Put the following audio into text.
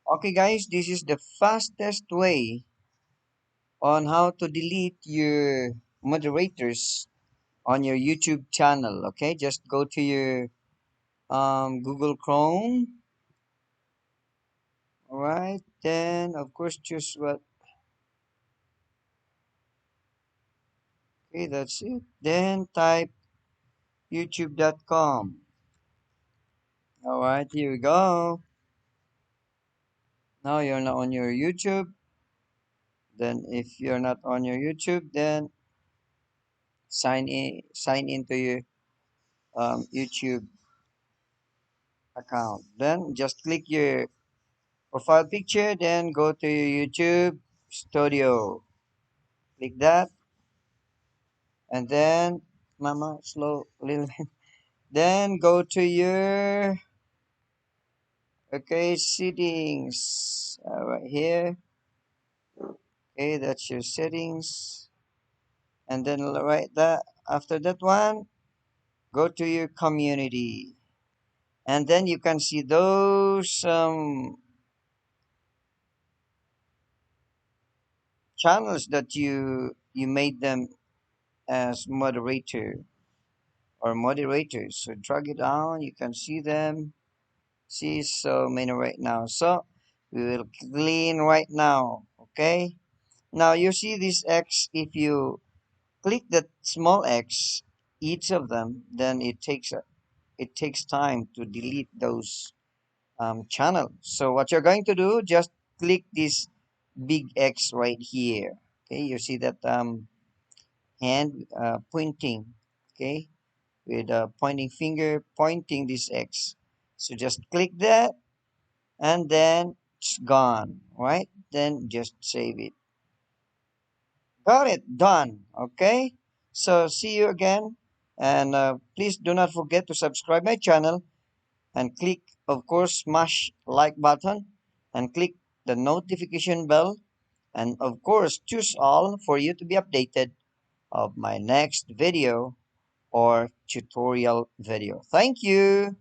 Okay guys, this is the fastest way on how to delete your moderators on your YouTube channel. Okay, just go to your Google Chrome. All right, then of course choose what. Okay, that's it. Then type youtube.com. All right, here we go. Now you're not on your YouTube. Then if you're not on your YouTube, then sign into your YouTube account. Then just click your profile picture, then go to your YouTube studio. Click that, and then, mama, slow, little. Then go to your, okay, settings. Right here. Okay, that's your settings. And then right that, after that one, go to your community. And then you can see those channels that you made them as moderator or moderators. So drag it down, you can see them. See so many right now. So we will clean right now. Okay. Now you see this X. If you click that small X, each of them, then it takes time to delete those channels. So what you're going to do, just click this big X right here. Okay, you see that hand pointing. Okay, with a pointing finger pointing this X. So just click that and then it's gone, right? Then just save it. Got it, done. Okay. So see you again. And please do not forget to subscribe my channel and click, of course, smash like button and click the notification bell. And of course, choose all for you to be updated of my next video or tutorial video. Thank you.